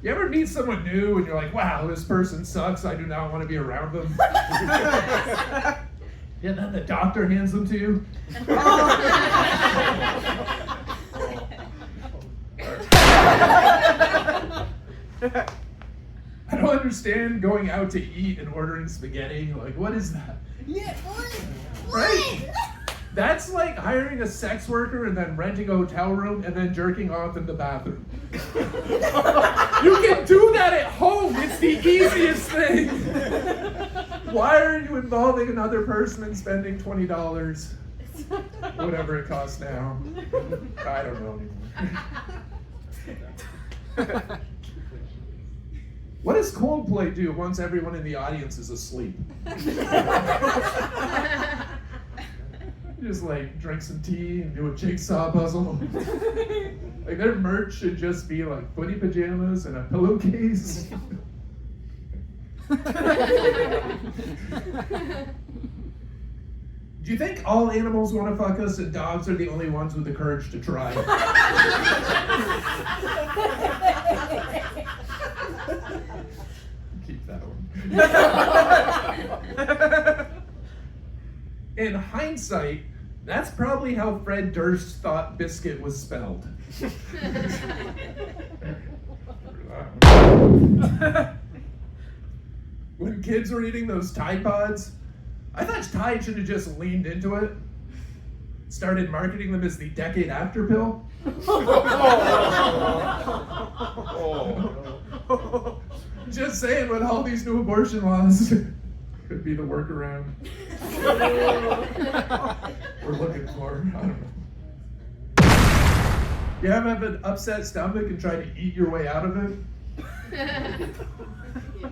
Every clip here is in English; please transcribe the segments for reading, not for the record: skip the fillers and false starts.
You ever meet someone new and you're like, wow, this person sucks, I do not want to be around them? Yeah, then the doctor hands them to you. I don't understand going out to eat and ordering spaghetti. Like, what is that? Yeah, what? Right? That's like hiring a sex worker and then renting a hotel room and then jerking off in the bathroom. You can do that at home. It's the easiest thing. Why are you involving another person and spending $20? Whatever it costs now. I don't know anymore. What does Coldplay do once everyone in the audience is asleep? Just like drink some tea and do a jigsaw puzzle. Like their merch should just be like footy pajamas and a pillowcase. Do you think all animals want to fuck us and dogs are the only ones with the courage to try? Keep that one. In hindsight, that's probably how Fred Durst thought biscuit was spelled. When kids were eating those Tide Pods, I thought Tide should have just leaned into it, started marketing them as the decade after pill. Just saying, with all these new abortion laws, could be the workaround we're looking for. I don't know. You ever have an upset stomach and try to eat your way out of it?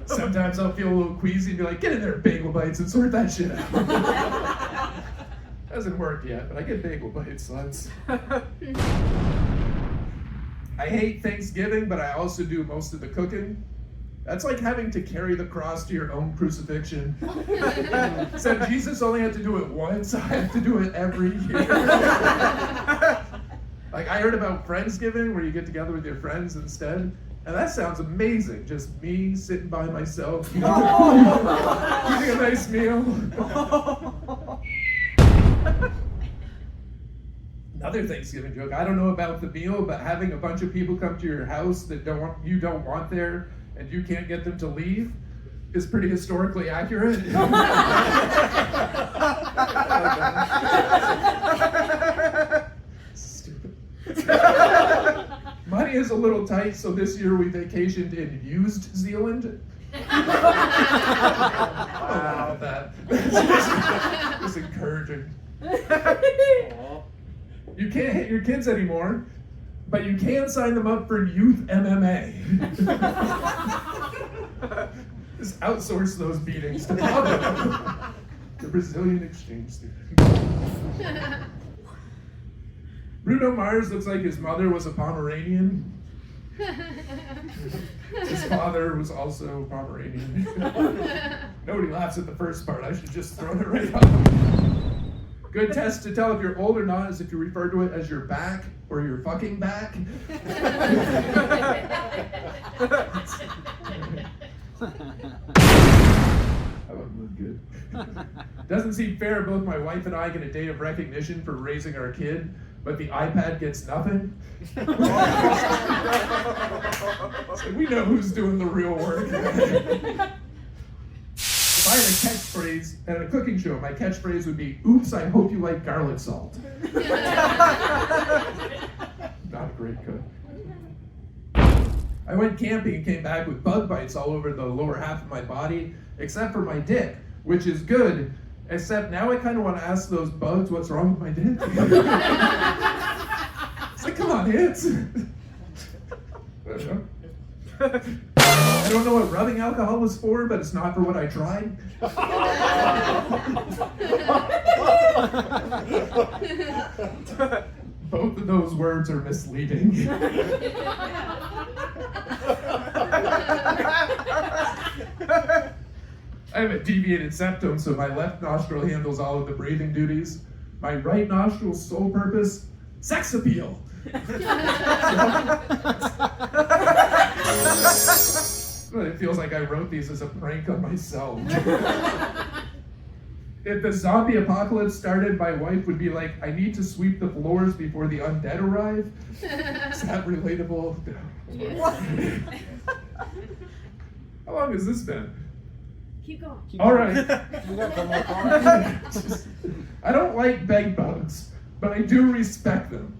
Sometimes I'll feel a little queasy and be like, get in there, bagel bites, and sort that shit out. Hasn't worked yet, but I get bagel bites, so that's... I hate Thanksgiving, but I also do most of the cooking. That's like having to carry the cross to your own crucifixion. Except Jesus only had to do it once, I have to do it every year. Like I heard about Friendsgiving, where you get together with your friends instead. And that sounds amazing, just me sitting by myself, eating a nice meal. Another Thanksgiving joke, I don't know about the meal, but having a bunch of people come to your house that you don't want there, and you can't get them to leave, is pretty historically accurate. Stupid. Money is a little tight, so this year we vacationed in used Zealand. Wow, that. It's encouraging. You can't hit your kids anymore, but you can sign them up for youth MMA. Just outsource those beatings to the Brazilian exchange student. Bruno Mars looks like his mother was a Pomeranian. His father was also Pomeranian. Nobody laughs at the first part. I should just throw it right off. Good test to tell if you're old or not is if you refer to it as your back or your fucking back. That would look good. Doesn't seem fair both my wife and I get a day of recognition for raising our kid, but the iPad gets nothing. So we know who's doing the real work. If I had a catchphrase at a cooking show, my catchphrase would be, oops, I hope you like garlic salt. Not a great cook. I went camping and came back with bug bites all over the lower half of my body, except for my dick, which is good, except now I kind of want to ask those bugs what's wrong with my dick. It's like, come on, hits. I don't know what rubbing alcohol was for, but it's not for what I tried. Both of those words are misleading. I have a deviated septum, so my left nostril handles all of the breathing duties. My right nostril's sole purpose, sex appeal. it feels like I wrote these as a prank on myself. If the zombie apocalypse started, my wife would be like, I need to sweep the floors before the undead arrive. Is that relatable? How long has this been? Keep going. All right. We got some more comments. I don't like bed bugs, but I do respect them.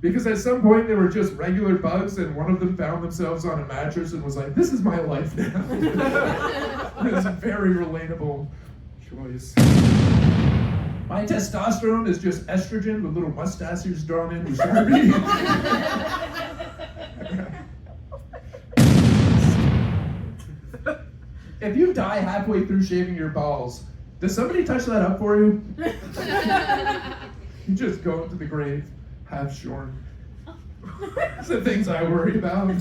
Because at some point they were just regular bugs and one of them found themselves on a mattress and was like, this is my life now. It's a very relatable choice. My testosterone is just estrogen with little mustaches drawn in with Sharpie. If you die halfway through shaving your balls, does somebody touch that up for you? You just go into the grave half shorn. Those are the things I worry about.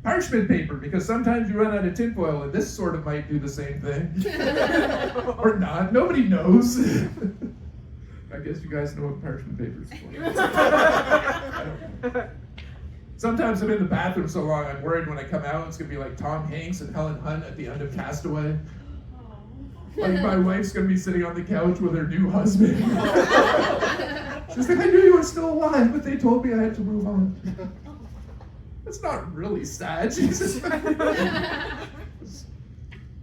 Parchment paper, because sometimes you run out of tinfoil, and this sort of might do the same thing. Or not. Nobody knows. I guess you guys know what parchment paper is for. I don't know. Sometimes I'm in the bathroom so long, I'm worried when I come out, it's going to be like Tom Hanks and Helen Hunt at the end of Castaway. Like my wife's going to be sitting on the couch with her new husband. She's like, I knew you were still alive, but they told me I had to move on. That's not really sad. Jesus.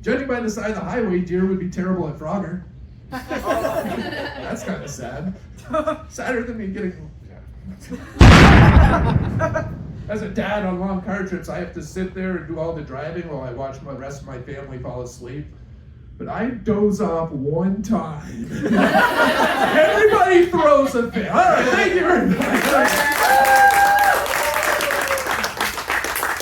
Judging by the side of the highway, deer would be terrible at Frogger. That's kind of sad. Sadder than me getting... As a dad on long car trips, I have to sit there and do all the driving while I watch the rest of my family fall asleep. But I doze off one time. Everybody throws a fit. All right, thank you very much.